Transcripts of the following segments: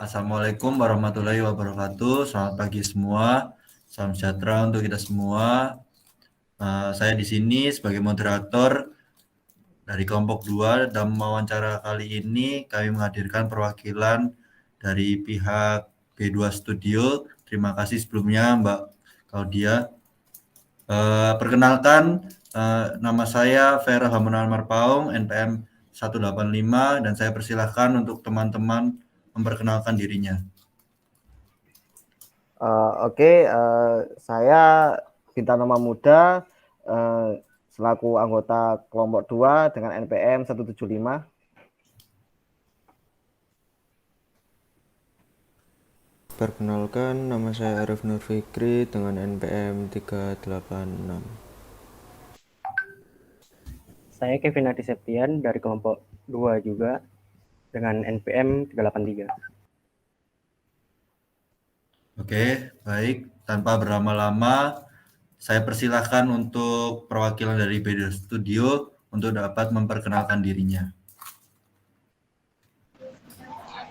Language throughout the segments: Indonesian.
Assalamualaikum warahmatullahi wabarakatuh. Selamat pagi semua. Salam sejahtera untuk kita semua. Saya di sini sebagai moderator dari kelompok 2 dan wawancara kali ini kami menghadirkan perwakilan dari pihak B2 Studio. Terima kasih sebelumnya Mbak Claudia. Perkenalkan, nama saya Vera Hamunal Marpaung, NPM 185, dan saya persilahkan untuk teman-teman memperkenalkan dirinya. Saya Bintang Nama Muda selaku anggota kelompok 2 dengan NPM 175. Perkenalkan, nama saya Arif Nur Fikri dengan NPM 386. Saya Kevin Adi Septian dari kelompok 2 juga dengan NPM 383. Oke, baik. Tanpa berlama-lama, saya persilahkan untuk perwakilan dari B2 Studio untuk dapat memperkenalkan dirinya.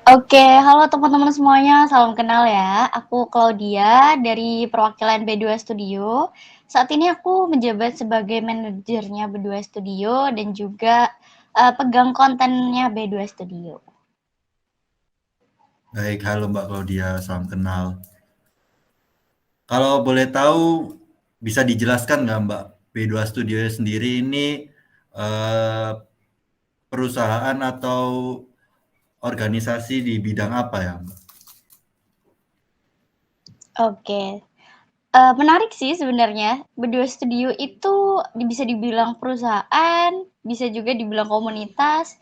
Oke, halo teman-teman semuanya, salam kenal ya. Aku Claudia dari perwakilan B2 Studio. Saat ini aku menjabat sebagai manajernya B2 Studio dan juga pegang kontennya B2 Studio. Baik, halo Mbak Claudia, salam kenal. Kalau boleh tahu, bisa dijelaskan nggak Mbak, B2 Studio sendiri ini perusahaan atau organisasi di bidang apa ya Mbak? Oke, menarik sih sebenarnya. B2 Studio itu bisa dibilang perusahaan, bisa juga dibilang komunitas.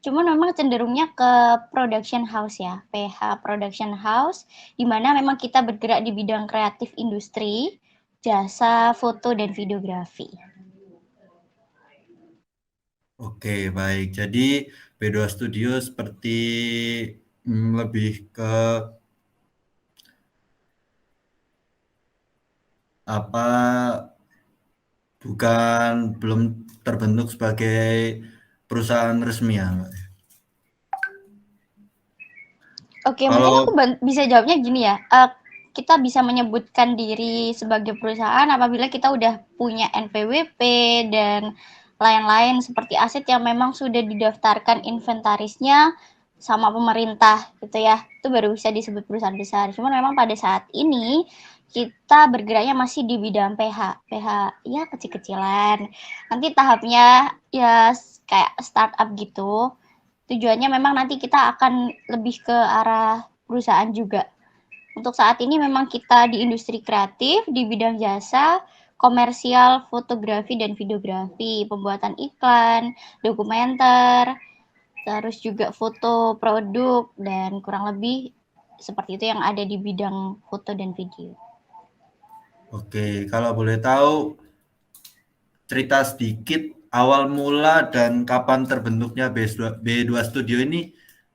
Cuman memang cenderungnya ke production house ya, PH Production House, di mana memang kita bergerak di bidang kreatif industri, jasa, foto, dan videografi. Oke, baik. Jadi B2 Studio seperti lebih ke apa, belum terbentuk sebagai perusahaan resmi ya Mbak? Oke, mungkin aku bisa jawabnya gini ya. Kita bisa menyebutkan diri sebagai perusahaan apabila kita udah punya NPWP dan lain-lain seperti aset yang memang sudah didaftarkan inventarisnya sama pemerintah gitu ya. Itu baru bisa disebut perusahaan besar. Cuman memang pada saat ini kita bergeraknya masih di bidang PH. PH ya kecil-kecilan. Nanti tahapnya ya kayak startup gitu. Tujuannya memang nanti kita akan lebih ke arah perusahaan juga. Untuk saat ini memang kita di industri kreatif, di bidang jasa, komersial, fotografi, dan videografi, pembuatan iklan, dokumenter, terus juga foto produk, dan kurang lebih seperti itu yang ada di bidang foto dan video. Oke, kalau boleh tahu, cerita sedikit awal mula dan kapan terbentuknya B2 Studio ini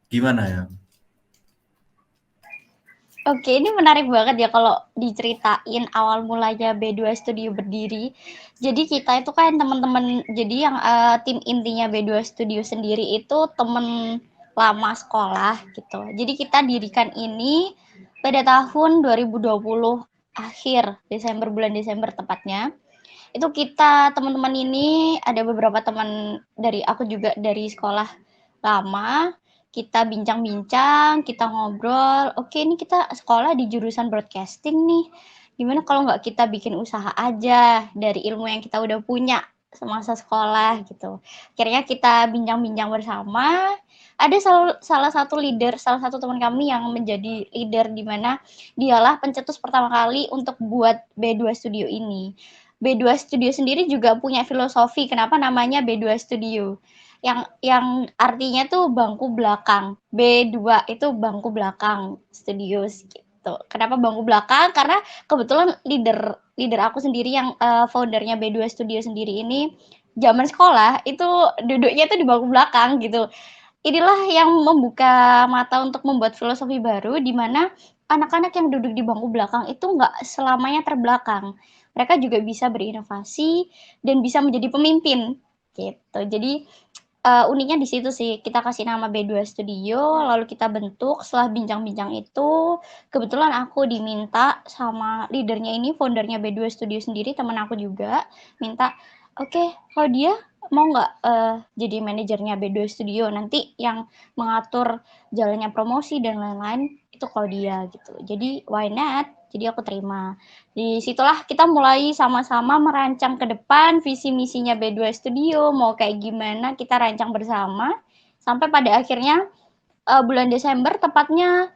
gimana ya? Oke, ini menarik banget ya kalau diceritain awal mulanya B2 Studio berdiri. Jadi kita itu kan teman-teman, jadi yang tim intinya B2 Studio sendiri itu teman lama sekolah gitu. Jadi kita dirikan ini pada tahun 2020 akhir, bulan Desember tepatnya. Itu kita teman-teman ini ada beberapa teman dari aku juga dari sekolah lama, kita bincang-bincang, kita ngobrol, oke ini kita sekolah di jurusan broadcasting nih, gimana kalau nggak kita bikin usaha aja dari ilmu yang kita udah punya semasa sekolah gitu. Akhirnya kita bincang-bincang bersama, ada salah satu teman kami yang menjadi leader di mana dialah pencetus pertama kali untuk buat B2 Studio ini. B2 Studio sendiri juga punya filosofi kenapa namanya B2 Studio. Yang artinya tuh bangku belakang. B2 itu bangku belakang studios gitu. Kenapa bangku belakang? Karena kebetulan leader aku sendiri yang foundernya B2 Studio sendiri ini zaman sekolah itu duduknya tuh di bangku belakang gitu. Inilah yang membuka mata untuk membuat filosofi baru di mana anak-anak yang duduk di bangku belakang itu nggak selamanya terbelakang. Mereka juga bisa berinovasi dan bisa menjadi pemimpin gitu. Jadi uniknya di situ sih, kita kasih nama B2 Studio, lalu kita bentuk. Setelah bincang-bincang itu, kebetulan aku diminta sama leadernya ini, foundernya B2 Studio sendiri, teman aku juga, minta, "Oke, Claudia mau nggak jadi manajernya B2 Studio? Nanti yang mengatur jalannya promosi dan lain-lain itu Claudia," gitu. Jadi why not? Jadi aku terima. Di situlah kita mulai sama-sama merancang ke depan visi misinya B2 Studio, mau kayak gimana kita rancang bersama, sampai pada akhirnya bulan Desember, tepatnya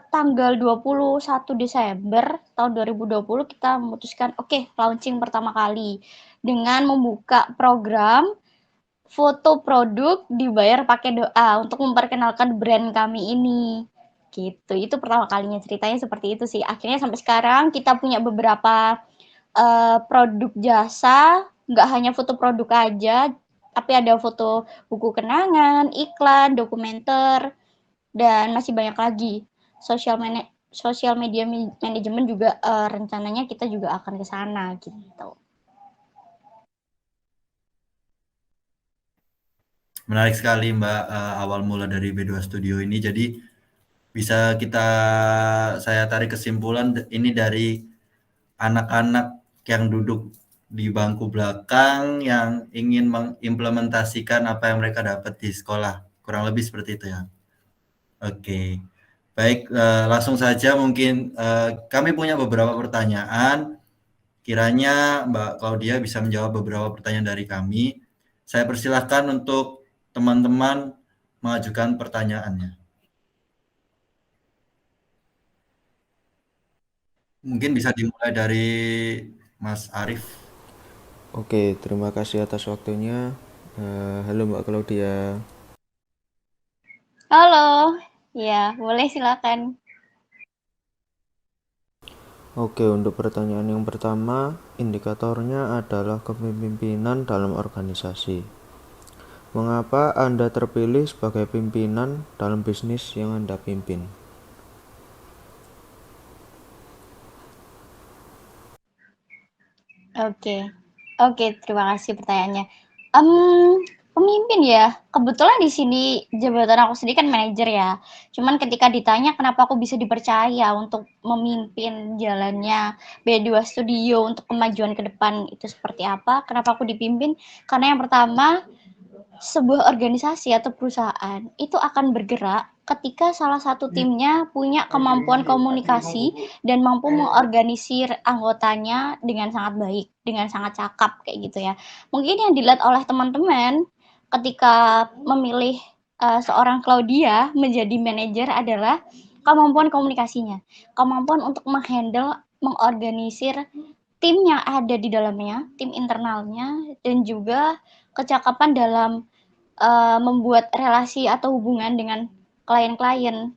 tanggal 21 Desember tahun 2020 kita memutuskan, oke, launching pertama kali dengan membuka program foto produk dibayar pakai doa untuk memperkenalkan brand kami ini. Gitu, itu pertama kalinya, ceritanya seperti itu sih. Akhirnya sampai sekarang kita punya beberapa produk jasa, nggak hanya foto produk aja, tapi ada foto buku kenangan, iklan, dokumenter, dan masih banyak lagi. Social media manajemen juga rencananya kita juga akan ke sana gitu. Menarik sekali Mbak, awal mula dari B2 Studio ini. Jadi bisa saya tarik kesimpulan ini dari anak-anak yang duduk di bangku belakang yang ingin mengimplementasikan apa yang mereka dapat di sekolah. Kurang lebih seperti itu ya. Oke. Baik, langsung saja mungkin kami punya beberapa pertanyaan. Kiranya Mbak Claudia bisa menjawab beberapa pertanyaan dari kami. Saya persilahkan untuk teman-teman mengajukan pertanyaannya. Mungkin bisa dimulai dari Mas Arief. Oke, terima kasih atas waktunya. Halo Mbak Claudia. Halo, ya boleh silakan. Oke, untuk pertanyaan yang pertama, indikatornya adalah kepemimpinan dalam organisasi. Mengapa Anda terpilih sebagai pimpinan dalam bisnis yang Anda pimpin? Oke, terima kasih pertanyaannya. Pemimpin ya, kebetulan di sini jabatan aku sendiri kan manajer ya. Cuman ketika ditanya kenapa aku bisa dipercaya untuk memimpin jalannya B2 Studio untuk kemajuan ke depan itu seperti apa, kenapa aku dipimpin? Karena yang pertama, sebuah organisasi atau perusahaan itu akan bergerak ketika salah satu timnya punya kemampuan komunikasi dan mampu mengorganisir anggotanya dengan sangat baik, dengan sangat cakap kayak gitu ya. Mungkin yang dilihat oleh teman-teman ketika memilih seorang Claudia menjadi manajer adalah kemampuan komunikasinya, kemampuan untuk menghandle, mengorganisir tim yang ada di dalamnya, tim internalnya, dan juga kecakapan dalam membuat relasi atau hubungan dengan klien-klien.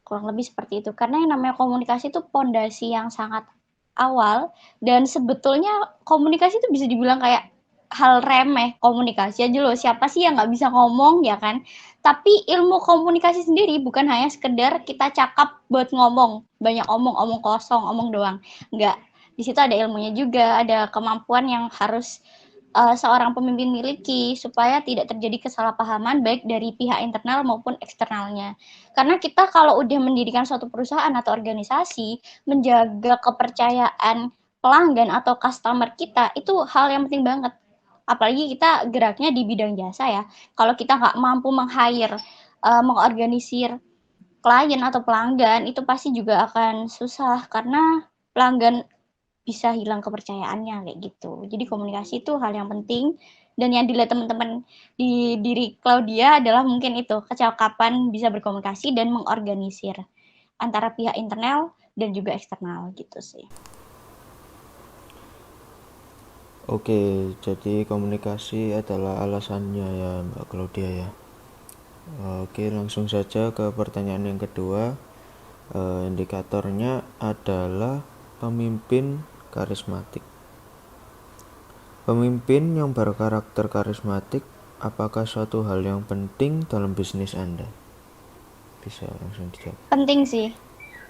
Kurang lebih seperti itu. Karena yang namanya komunikasi itu pondasi yang sangat awal dan sebetulnya komunikasi itu bisa dibilang kayak hal remeh, komunikasi aja loh. Siapa sih yang nggak bisa ngomong ya kan? Tapi ilmu komunikasi sendiri bukan hanya sekedar kita cakap buat ngomong, banyak omong, omong kosong, omong doang. Enggak. Di situ ada ilmunya juga, ada kemampuan yang harus seorang pemimpin miliki supaya tidak terjadi kesalahpahaman baik dari pihak internal maupun eksternalnya. Karena kita kalau udah mendirikan suatu perusahaan atau organisasi, menjaga kepercayaan pelanggan atau customer kita itu hal yang penting banget. Apalagi kita geraknya di bidang jasa ya. Kalau kita nggak mampu meng-hire, mengorganisir klien atau pelanggan, itu pasti juga akan susah karena pelanggan bisa hilang kepercayaannya kayak gitu. Jadi komunikasi itu hal yang penting dan yang dilihat teman-teman di diri Claudia adalah mungkin itu kecakapan bisa berkomunikasi dan mengorganisir antara pihak internal dan juga eksternal gitu sih. Oke, jadi komunikasi adalah alasannya ya Mbak Claudia ya. Oke, langsung saja ke pertanyaan yang kedua. Indikatornya adalah pemimpin karismatik. Pemimpin yang berkarakter karismatik apakah suatu hal yang penting dalam bisnis Anda? Bisa langsung dijawab. Penting sih.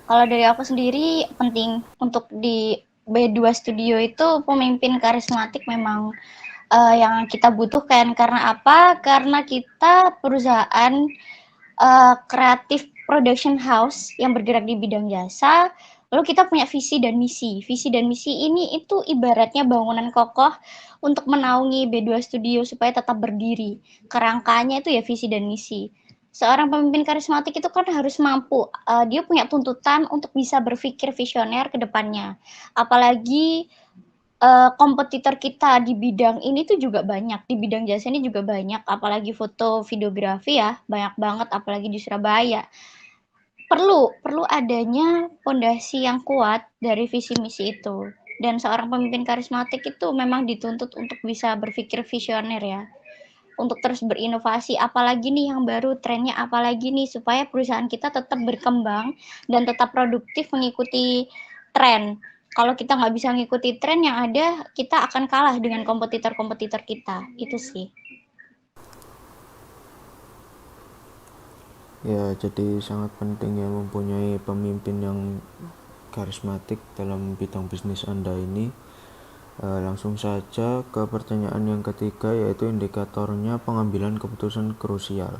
Kalau dari aku sendiri penting untuk di B2 Studio itu pemimpin karismatik memang yang kita butuhkan. Karena apa? Karena kita perusahaan kreatif production house yang bergerak di bidang jasa, lalu kita punya visi dan misi. Visi dan misi ini itu ibaratnya bangunan kokoh untuk menaungi B2 Studio supaya tetap berdiri. Kerangkanya itu ya visi dan misi. Seorang pemimpin karismatik itu kan harus mampu, dia punya tuntutan untuk bisa berpikir visioner ke depannya. Apalagi kompetitor kita di bidang ini tuh juga banyak, di bidang jasa ini juga banyak, apalagi foto videografi ya, banyak banget, apalagi di Surabaya. Perlu adanya pondasi yang kuat dari visi misi itu. Dan seorang pemimpin karismatik itu memang dituntut untuk bisa berpikir visioner ya. Untuk terus berinovasi, apalagi nih yang baru, trennya apalagi nih, supaya perusahaan kita tetap berkembang dan tetap produktif mengikuti tren. Kalau kita nggak bisa ngikuti tren yang ada, kita akan kalah dengan kompetitor-kompetitor kita. Itu sih. Ya, jadi sangat penting ya mempunyai pemimpin yang karismatik dalam bidang bisnis Anda ini. Langsung saja ke pertanyaan yang ketiga, yaitu indikatornya pengambilan keputusan krusial.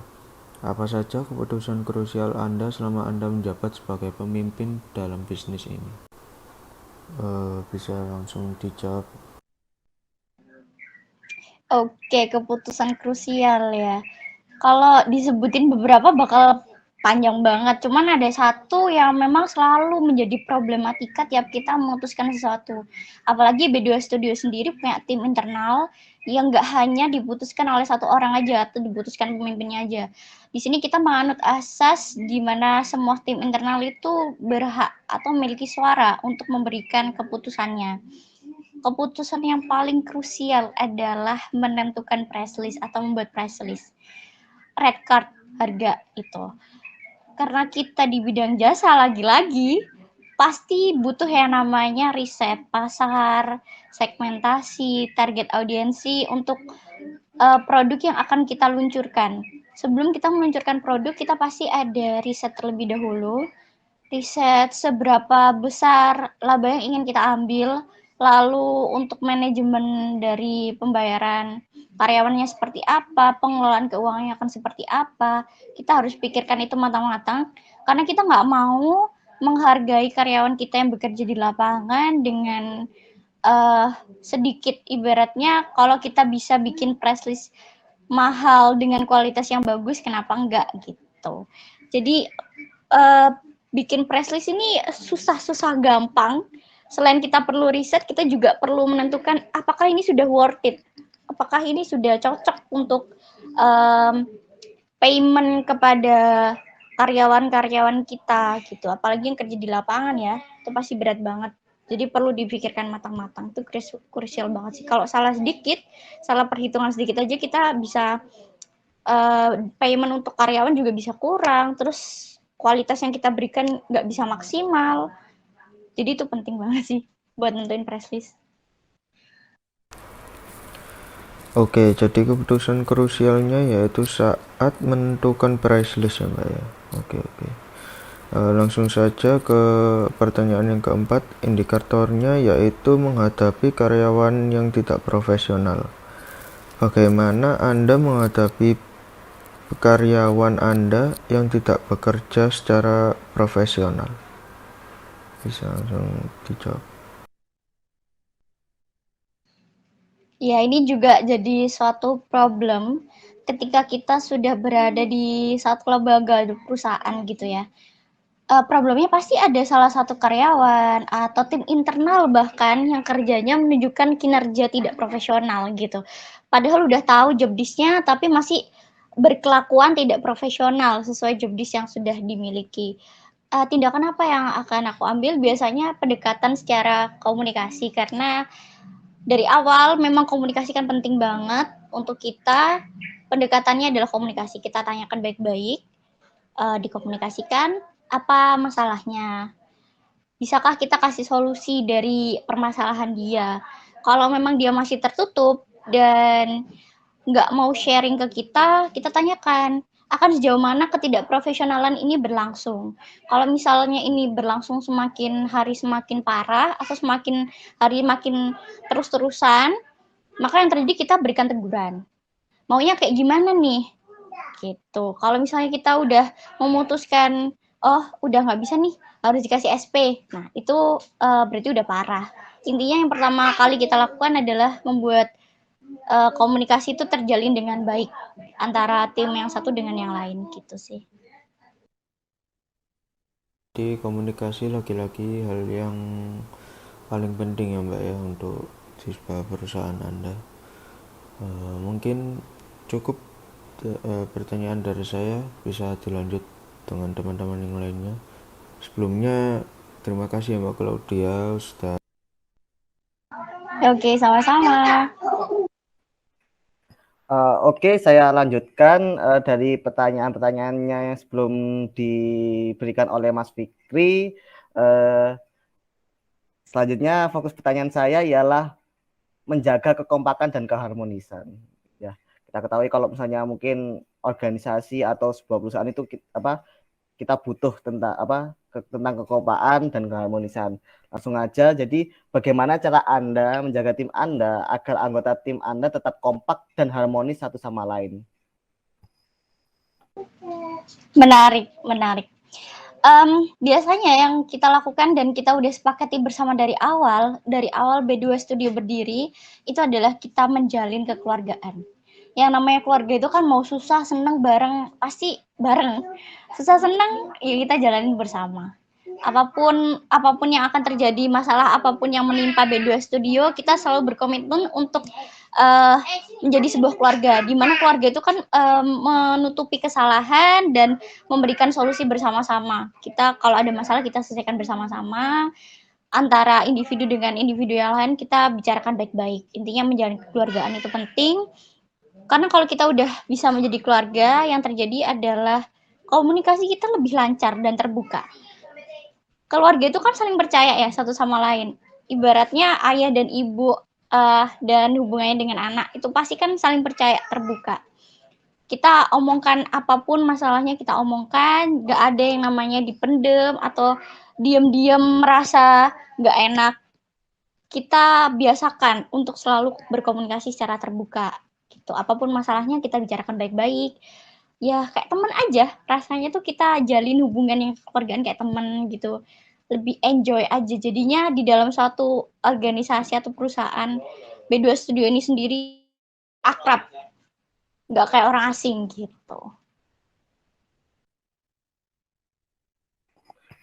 Apa saja keputusan krusial Anda selama Anda menjabat sebagai pemimpin dalam bisnis ini? Bisa langsung dijawab. Oke, keputusan krusial ya. Kalau disebutin beberapa bakal panjang banget. Cuman ada satu yang memang selalu menjadi problematika tiap kita memutuskan sesuatu. Apalagi B2 Studio sendiri punya tim internal yang nggak hanya diputuskan oleh satu orang aja atau diputuskan pemimpinnya aja. Di sini kita menganut asas di mana semua tim internal itu berhak atau memiliki suara untuk memberikan keputusannya. Keputusan yang paling krusial adalah menentukan price list atau membuat price list. Red card harga itu. Karena kita di bidang jasa lagi-lagi pasti butuh yang namanya riset pasar, segmentasi, target audiensi untuk produk yang akan kita luncurkan. Sebelum kita meluncurkan produk, kita pasti ada riset terlebih dahulu. Riset seberapa besar laba yang ingin kita ambil, lalu untuk manajemen dari pembayaran karyawannya seperti apa, pengelolaan keuangannya akan seperti apa, kita harus pikirkan itu matang-matang, karena kita nggak mau menghargai karyawan kita yang bekerja di lapangan dengan sedikit. Ibaratnya kalau kita bisa bikin press list mahal dengan kualitas yang bagus, kenapa enggak gitu. Jadi bikin press list ini susah-susah gampang. Selain kita perlu riset, kita juga perlu menentukan apakah ini sudah worth it, apakah ini sudah cocok untuk payment kepada karyawan-karyawan kita gitu. Apalagi yang kerja di lapangan ya, itu pasti berat banget. Jadi perlu dipikirkan matang-matang. Itu krusial banget sih. Kalau salah sedikit, salah perhitungan sedikit aja kita bisa payment untuk karyawan juga bisa kurang. Terus kualitas yang kita berikan nggak bisa maksimal. Jadi itu penting banget sih buat nentuin price list. Oke, jadi keputusan krusialnya yaitu saat menentukan price list ya Mbak ya. Oke. Langsung saja ke pertanyaan yang keempat, indikatornya yaitu menghadapi karyawan yang tidak profesional. Bagaimana Anda menghadapi karyawan Anda yang tidak bekerja secara profesional? Bisa langsung dijawab. Ya, ini juga jadi suatu problem ketika kita sudah berada di satu lembaga perusahaan gitu ya. Problemnya pasti ada salah satu karyawan atau tim internal bahkan yang kerjanya menunjukkan kinerja tidak profesional gitu. Padahal udah tahu job desk-nya tapi masih berkelakuan tidak profesional sesuai job desk yang sudah dimiliki. Tindakan apa yang akan aku ambil? Biasanya pendekatan secara komunikasi, karena dari awal memang komunikasi kan penting banget untuk kita. Pendekatannya adalah komunikasi. Kita tanyakan baik-baik, dikomunikasikan apa masalahnya. Bisakah kita kasih solusi dari permasalahan dia? Kalau memang dia masih tertutup dan nggak mau sharing ke kita tanyakan, akan sejauh mana ketidakprofesionalan ini berlangsung. Kalau misalnya ini berlangsung semakin hari semakin parah atau semakin hari makin terus-terusan, maka yang terjadi kita berikan teguran. Maunya kayak gimana nih? Gitu. Kalau misalnya kita udah memutuskan, oh udah nggak bisa nih, harus dikasih SP. Nah itu berarti udah parah. Intinya yang pertama kali kita lakukan adalah membuat komunikasi itu terjalin dengan baik antara tim yang satu dengan yang lain gitu sih. Jadi komunikasi lagi-lagi hal yang paling penting ya Mbak ya untuk siswa perusahaan Anda. Mungkin cukup pertanyaan dari saya, bisa dilanjut dengan teman-teman yang lainnya. Sebelumnya terima kasih ya Mbak Claudia sudah. Oke, sama-sama. Oke, saya lanjutkan dari pertanyaan-pertanyaannya yang sebelum diberikan oleh Mas Fikri. Selanjutnya fokus pertanyaan saya ialah menjaga kekompakan dan keharmonisan. Ya, kita ketahui kalau misalnya mungkin organisasi atau sebuah perusahaan itu kita butuh tentang kekompakan dan keharmonisan. Langsung aja, jadi bagaimana cara Anda menjaga tim Anda agar anggota tim Anda tetap kompak dan harmonis satu sama lain? Menarik. Biasanya yang kita lakukan dan kita udah sepakati bersama dari awal B2 Studio berdiri, itu adalah kita menjalin kekeluargaan. Yang namanya keluarga itu kan mau susah senang bareng, pasti bareng. Susah senang ya kita jalanin bersama. Apapun yang akan terjadi, masalah apapun yang menimpa B2 Studio, kita selalu berkomitmen untuk menjadi sebuah keluarga, di mana keluarga itu kan menutupi kesalahan dan memberikan solusi bersama-sama. Kita kalau ada masalah kita selesaikan bersama-sama, antara individu dengan individu yang lain kita bicarakan baik-baik. Intinya menjalin kekeluargaan itu penting, karena kalau kita udah bisa menjadi keluarga, yang terjadi adalah komunikasi kita lebih lancar dan terbuka. Keluarga itu kan saling percaya ya satu sama lain. Ibaratnya ayah dan ibu dan hubungannya dengan anak itu pasti kan saling percaya, terbuka. Kita omongkan apapun masalahnya kita omongkan, gak ada yang namanya dipendem atau diam-diam merasa gak enak. Kita biasakan untuk selalu berkomunikasi secara terbuka. Gitu. Apapun masalahnya kita bicarakan baik-baik. Ya kayak teman aja, rasanya tuh kita jalin hubungan yang kekeluargaan kayak teman gitu. Lebih enjoy aja jadinya di dalam suatu organisasi atau perusahaan. B2 Studio ini sendiri akrab, nggak kayak orang asing gitu.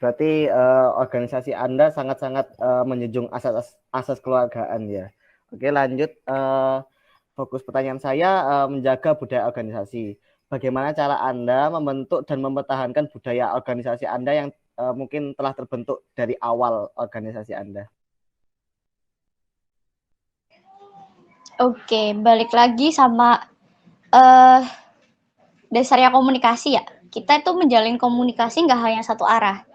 Berarti organisasi Anda sangat-sangat menjunjung asas keluargaan ya. Oke, lanjut. Fokus pertanyaan saya menjaga budaya organisasi. Bagaimana cara Anda membentuk dan mempertahankan budaya organisasi Anda yang mungkin telah terbentuk dari awal organisasi Anda? Oke, balik lagi sama dasarnya komunikasi ya. Kita itu menjalin komunikasi nggak hanya satu arah.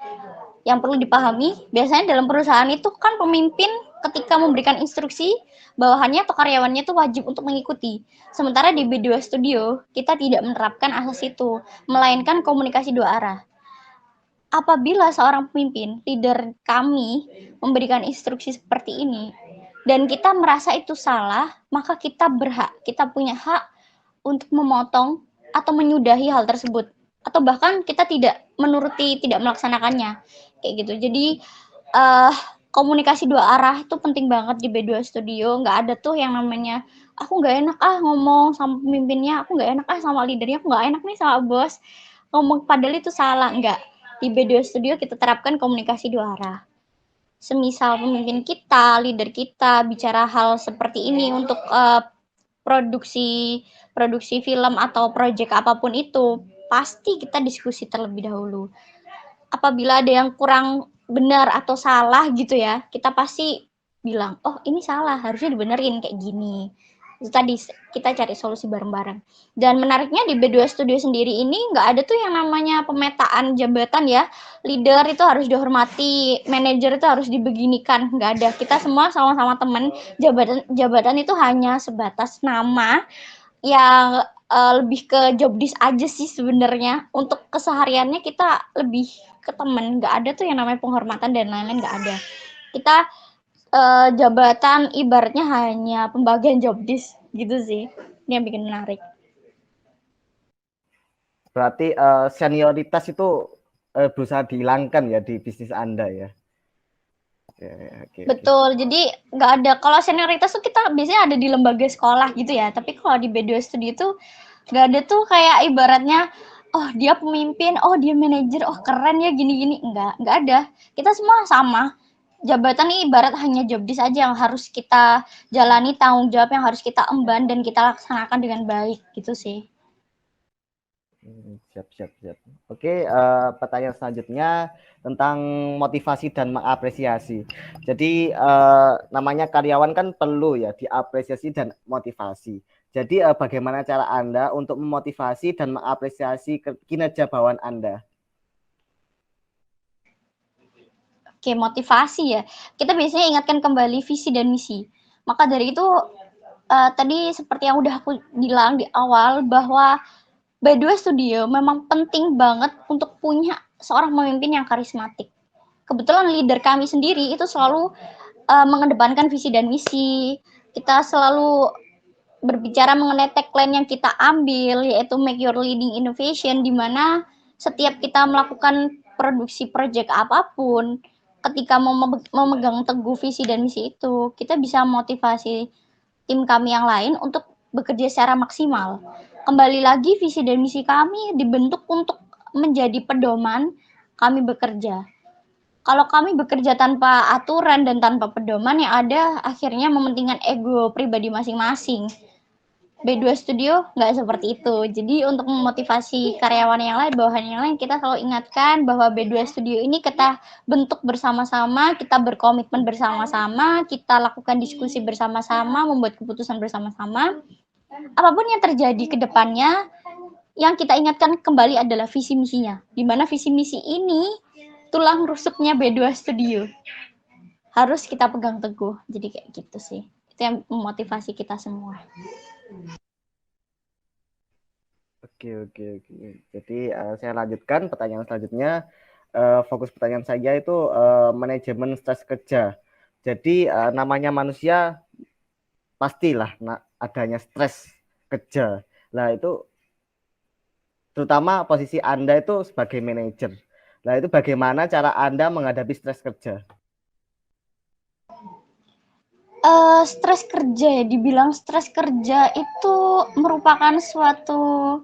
Yang perlu dipahami, biasanya dalam perusahaan itu kan pemimpin ketika memberikan instruksi, bawahannya atau karyawannya itu wajib untuk mengikuti. Sementara di B2 Studio, kita tidak menerapkan asas itu, melainkan komunikasi dua arah. Apabila seorang pemimpin, leader kami, memberikan instruksi seperti ini, dan kita merasa itu salah, maka kita punya hak untuk memotong atau menyudahi hal tersebut. Atau bahkan kita tidak melaksanakannya. Kayak gitu. Jadi, komunikasi dua arah itu penting banget di B2 Studio. Nggak ada tuh yang namanya, aku nggak enak ngomong sama pemimpinnya, aku nggak enak sama leadernya, aku nggak enak nih sama bos. Ngomong padahal itu salah, enggak. Di B2 Studio kita terapkan komunikasi dua arah. Semisal pemimpin kita, leader kita bicara hal seperti ini untuk produksi film atau proyek apapun itu, pasti kita diskusi terlebih dahulu. Apabila ada yang kurang benar atau salah gitu ya, kita pasti bilang, oh ini salah, harusnya dibenerin kayak gini. Itu tadi kita cari solusi bareng-bareng. Dan menariknya di B2 Studio sendiri ini nggak ada tuh yang namanya pemetaan jabatan ya. Leader itu harus dihormati, manajer itu harus dibeginikan, nggak ada. Kita semua sama-sama teman. Jabatan itu hanya sebatas nama yang lebih ke job desk aja sih sebenarnya. Untuk kesehariannya kita lebih ke teman, nggak ada tuh yang namanya penghormatan dan lain-lain, nggak ada. Kita jabatan ibaratnya hanya pembagian job desk gitu sih. Ini yang bikin menarik. Berarti senioritas itu berusaha dihilangkan ya di bisnis Anda ya. Oke. Betul, jadi nggak ada. Kalau senioritas tuh kita biasanya ada di lembaga sekolah gitu ya. Tapi kalau di B2 Studio tuh nggak ada tuh kayak ibaratnya, oh dia pemimpin, oh dia manajer, oh keren ya gini-gini. Nggak ada. Kita semua sama. Jabatan ini ibarat hanya job desk aja yang harus kita jalani, tanggung jawab yang harus kita emban dan kita laksanakan dengan baik gitu sih. Siap. Oke, pertanyaan selanjutnya tentang motivasi dan mengapresiasi. Jadi namanya karyawan kan perlu ya diapresiasi dan motivasi. Jadi bagaimana cara Anda untuk memotivasi dan mengapresiasi kinerja bawahan Anda? Oke, motivasi ya. Kita biasanya ingatkan kembali visi dan misi. Maka dari itu tadi seperti yang udah aku bilang di awal bahwa B2 Studio memang penting banget untuk punya seorang pemimpin yang karismatik. Kebetulan leader kami sendiri itu selalu mengedepankan visi dan misi. Kita selalu berbicara mengenai tagline yang kita ambil, yaitu make your leading innovation, di mana setiap kita melakukan produksi project apapun, ketika memegang teguh visi dan misi itu, kita bisa motivasi tim kami yang lain untuk bekerja secara maksimal. Kembali lagi, visi dan misi kami dibentuk untuk menjadi pedoman kami bekerja. Kalau kami bekerja tanpa aturan dan tanpa pedoman, yang ada akhirnya mementingkan ego pribadi masing-masing. B2 Studio nggak seperti itu. Jadi untuk memotivasi karyawan yang lain, bawahan yang lain, kita selalu ingatkan bahwa B2 Studio ini kita bentuk bersama-sama, kita berkomitmen bersama-sama, kita lakukan diskusi bersama-sama, membuat keputusan bersama-sama. Apapun yang terjadi ke depannya, yang kita ingatkan kembali adalah visi misinya. Di mana visi misi ini tulang rusuknya B2 Studio. Harus kita pegang teguh. Jadi kayak gitu sih. Itu yang memotivasi kita semua. Oke. Jadi saya lanjutkan pertanyaan selanjutnya. Fokus pertanyaan saya itu manajemen stres kerja. Jadi namanya manusia pastilah adanya stres kerja. Nah itu terutama posisi Anda itu sebagai manajer. Nah itu bagaimana cara Anda menghadapi stres kerja? Stres kerja ya, dibilang stres kerja itu merupakan suatu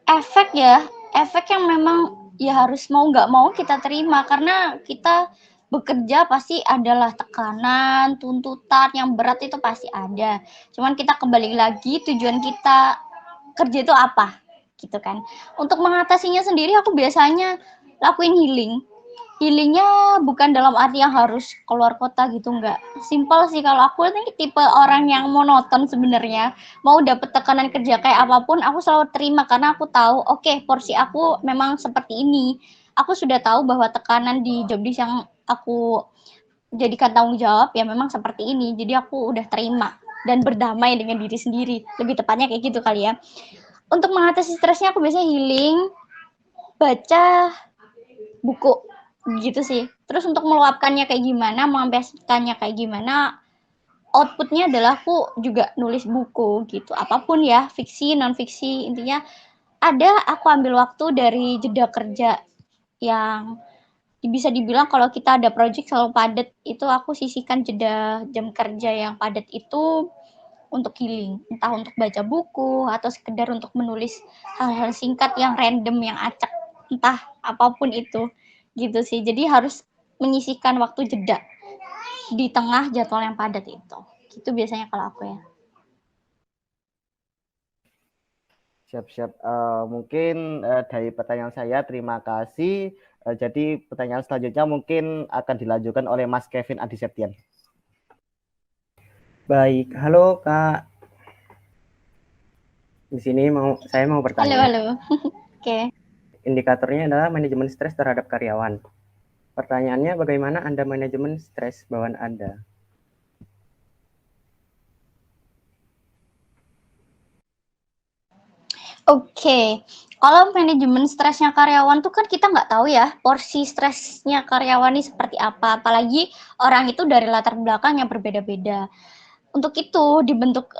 efek ya, efek yang memang ya harus mau nggak mau kita terima karena kita bekerja pasti adalah tekanan, tuntutan yang berat itu pasti ada. Cuman kita kembali lagi tujuan kita kerja itu apa, gitu kan. Untuk mengatasinya sendiri aku biasanya lakuin healing. Healingnya bukan dalam arti yang harus keluar kota gitu, enggak. Simpel sih kalau aku ini tipe orang yang monoton sebenarnya. Mau dapet tekanan kerja kayak apapun, aku selalu terima karena aku tahu, oke, porsi aku memang seperti ini. Aku sudah tahu bahwa tekanan di job desk yang aku jadikan tanggung jawab ya memang seperti ini. Jadi aku udah terima dan berdamai dengan diri sendiri. Lebih tepatnya kayak gitu kali ya. Untuk mengatasi stresnya aku biasanya healing, baca buku gitu sih. Terus untuk meluapkannya kayak gimana, mengampekannya kayak gimana, outputnya adalah aku juga nulis buku gitu. Apapun ya, fiksi, non fiksi, intinya ada aku ambil waktu dari jeda kerja yang bisa dibilang kalau kita ada project selalu padat, itu aku sisihkan jeda jam kerja yang padat itu untuk healing. Entah untuk baca buku atau sekedar untuk menulis hal-hal singkat yang random, yang acak, entah apapun itu. Gitu sih. Jadi harus menyisihkan waktu jeda di tengah jadwal yang padat itu. Gitu biasanya kalau aku ya. Siap. Mungkin dari pertanyaan saya, terima kasih. Jadi pertanyaan selanjutnya mungkin akan dilanjutkan oleh Mas Kevin Adi Septian. Baik, halo Kak. Di sini saya mau bertanya. Halo. Oke. Indikatornya adalah manajemen stres terhadap karyawan. Pertanyaannya, bagaimana Anda manajemen stres bawahan Anda? Oke, kalau manajemen stresnya karyawan tuh kan kita nggak tahu ya porsi stresnya karyawan ini seperti apa, apalagi orang itu dari latar belakang yang berbeda-beda. Untuk itu dibentuk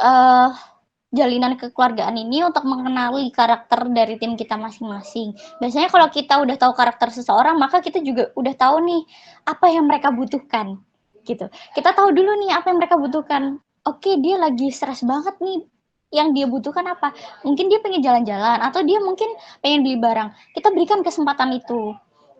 jalinan kekeluargaan ini untuk mengenali karakter dari tim kita masing-masing. Biasanya kalau kita udah tahu karakter seseorang, maka kita juga udah tahu nih apa yang mereka butuhkan, gitu. Kita tahu dulu nih apa yang mereka butuhkan. Oke, dia lagi stres banget nih. Yang dia butuhkan apa? Mungkin dia pengen jalan-jalan atau dia mungkin pengen beli barang. Kita berikan kesempatan itu.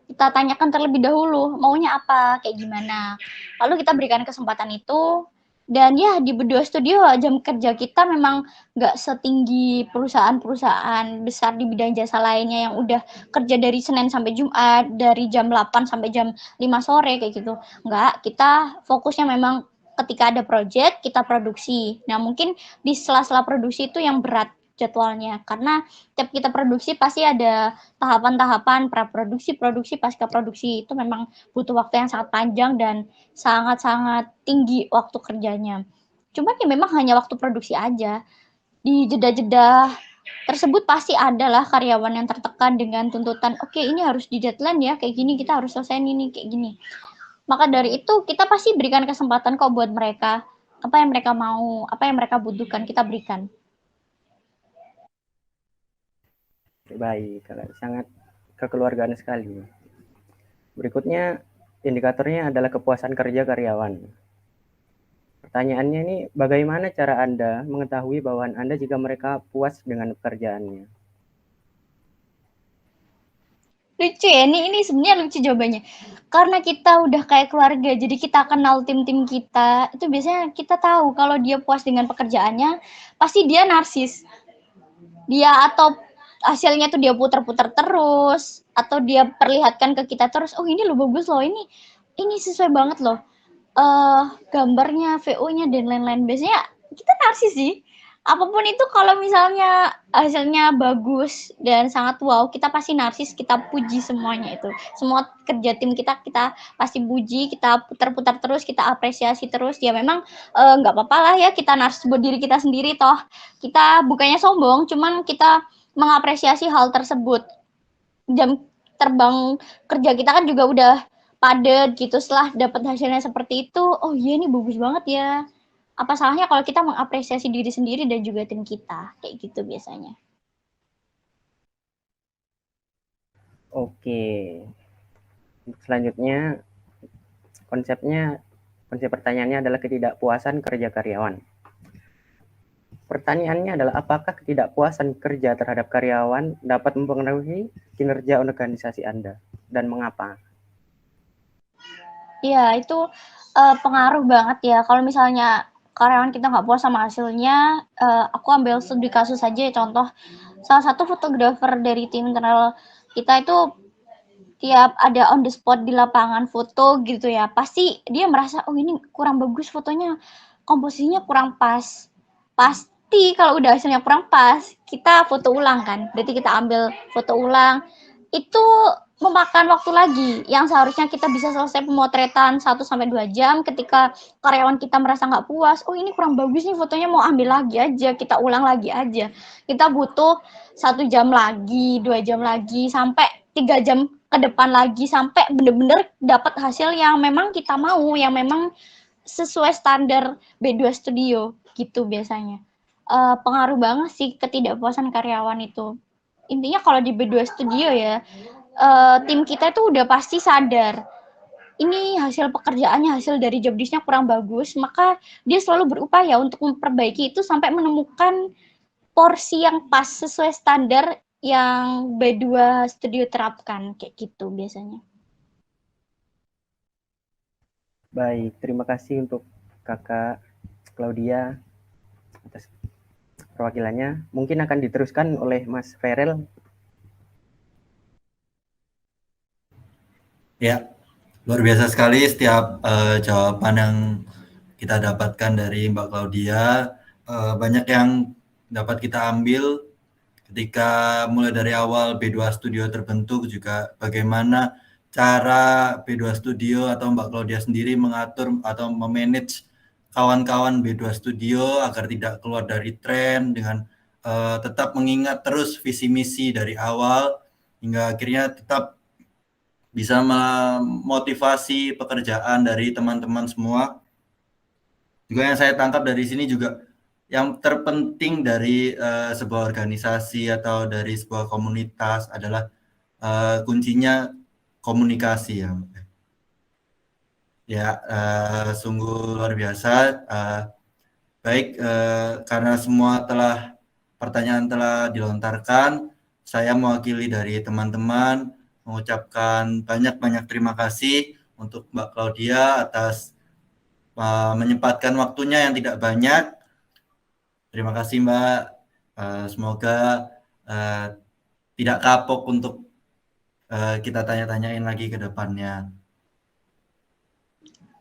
Kita tanyakan terlebih dahulu maunya apa, kayak gimana. Lalu kita berikan kesempatan itu. Dan ya di Berdua Studio jam kerja kita memang nggak setinggi perusahaan-perusahaan besar di bidang jasa lainnya yang udah kerja dari Senin sampai Jumat, dari jam 8 sampai jam 5 sore kayak gitu. Nggak, kita fokusnya memang ketika ada project kita produksi. Nah mungkin di sela-sela produksi itu yang berat jadwalnya karena tiap kita produksi pasti ada tahapan-tahapan praproduksi, produksi, pasca produksi itu memang butuh waktu yang sangat panjang dan sangat-sangat tinggi waktu kerjanya. Cuman ya memang hanya waktu produksi aja. Di jeda-jeda tersebut pasti adalah karyawan yang tertekan dengan tuntutan, oke ini harus di deadline ya, kayak gini kita harus selesai ini, kayak gini. Maka dari itu kita pasti berikan kesempatan kok buat mereka, apa yang mereka mau, apa yang mereka butuhkan, kita berikan. Baik, sangat kekeluargaan sekali. Berikutnya, indikatornya adalah kepuasan kerja karyawan. Pertanyaannya ini, bagaimana cara Anda mengetahui bahwa Anda jika mereka puas dengan pekerjaannya? Lucu ya, ini sebenarnya lucu jawabannya. Karena kita udah kayak keluarga, jadi kita kenal tim-tim kita, itu biasanya kita tahu kalau dia puas dengan pekerjaannya, pasti dia narsis. Dia atau hasilnya tuh dia putar-putar terus atau dia perlihatkan ke kita terus, oh ini lo bagus loh, ini sesuai banget loh gambarnya, VO-nya dan lain-lain. Biasanya kita narsis sih. Apapun itu kalau misalnya hasilnya bagus dan sangat wow, kita pasti narsis, kita puji semuanya itu. Semua kerja tim kita pasti puji, kita putar-putar terus, kita apresiasi terus. Ya memang nggak apa-apa lah ya kita narsis buat diri kita sendiri toh. Kita bukannya sombong, cuman kita mengapresiasi hal tersebut. Jam terbang kerja kita kan juga udah padat gitu, setelah dapat hasilnya seperti itu, oh iya ini bagus banget ya. Apa salahnya kalau kita mengapresiasi diri sendiri dan juga tim kita, kayak gitu biasanya. Oke. Selanjutnya, konsep pertanyaannya adalah ketidakpuasan kerja karyawan. Pertanyaannya adalah apakah ketidakpuasan kerja terhadap karyawan dapat mempengaruhi kinerja organisasi Anda dan mengapa? Iya, itu pengaruh banget ya. Kalau misalnya karyawan kita nggak puas sama hasilnya, aku ambil studi kasus aja ya, contoh. Salah satu fotografer dari tim internal kita itu tiap ada on the spot di lapangan foto gitu ya, pasti dia merasa, oh ini kurang bagus fotonya, komposisinya kurang pas. Pasti kalau udah hasilnya kurang pas, kita foto ulang kan. Berarti kita ambil foto ulang, itu memakan waktu lagi yang seharusnya kita bisa selesai pemotretan 1-2 jam ketika karyawan kita merasa nggak puas, oh ini kurang bagus nih fotonya, mau ambil lagi aja, kita ulang lagi aja. Kita butuh 1 jam lagi, 2 jam lagi, sampai 3 jam ke depan lagi sampai bener-bener dapat hasil yang memang kita mau, yang memang sesuai standar B2 Studio gitu biasanya. Pengaruh banget sih ketidakpuasan karyawan itu. Intinya kalau di B2 Studio ya, tim kita itu udah pasti sadar ini hasil pekerjaannya, hasil dari job desk-nya kurang bagus, maka dia selalu berupaya untuk memperbaiki itu sampai menemukan porsi yang pas sesuai standar yang B2 Studio terapkan, kayak gitu biasanya. Baik, terima kasih untuk Kakak Claudia atas perwakilannya. Mungkin akan diteruskan oleh Mas Ferel. Ya, luar biasa sekali setiap jawaban yang kita dapatkan dari Mbak Claudia. Banyak yang dapat kita ambil ketika mulai dari awal B2 Studio terbentuk, juga bagaimana cara B2 Studio atau Mbak Claudia sendiri mengatur atau memanage kawan-kawan B2 Studio agar tidak keluar dari tren dengan tetap mengingat terus visi misi dari awal hingga akhirnya tetap bisa memotivasi pekerjaan dari teman-teman semua. Juga yang saya tangkap dari sini juga yang terpenting dari sebuah organisasi atau dari sebuah komunitas adalah kuncinya komunikasi ya. Ya, sungguh luar biasa. Baik, karena semua pertanyaan telah dilontarkan, saya mewakili dari teman-teman mengucapkan banyak-banyak terima kasih untuk Mbak Claudia atas menyempatkan waktunya yang tidak banyak. Terima kasih Mbak. Semoga tidak kapok untuk kita tanya-tanyain lagi ke depannya.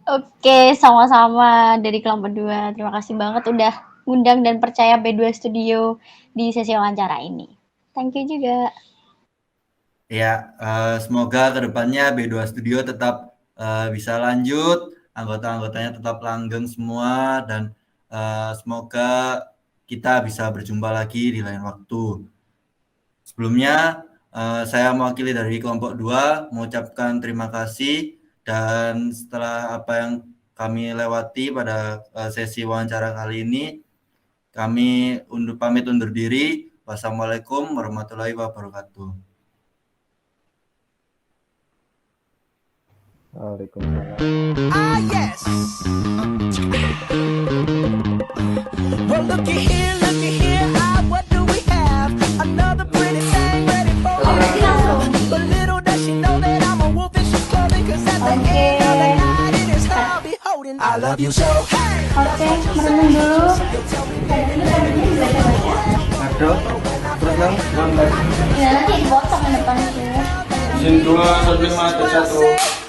Oke, sama-sama dari kelompok 2. Terima kasih banget udah ngundang dan percaya B2 Studio di sesi wawancara ini. Thank you juga. Ya, semoga kedepannya B2 Studio tetap bisa lanjut, anggota-anggotanya tetap langgeng semua, dan semoga kita bisa berjumpa lagi di lain waktu. Sebelumnya, saya mewakili dari kelompok 2 mengucapkan terima kasih, dan setelah apa yang kami lewati pada sesi wawancara kali ini, kami pamit undur diri. Wassalamualaikum warahmatullahi wabarakatuh. Waalaikumsalam. Ah, yes. Well, looky here. Ah, what do we have? Another pretty thing ready for me. But little does she know that I'm a wolf in sheep's clothing. 'Cause at the end of the night, it is her I'll be holding. I love you so. Hey. Oke, merenung dulu. Ada terus nang Ya, nanti dipotong ke depan itu. Sin 2 sampai mati 1.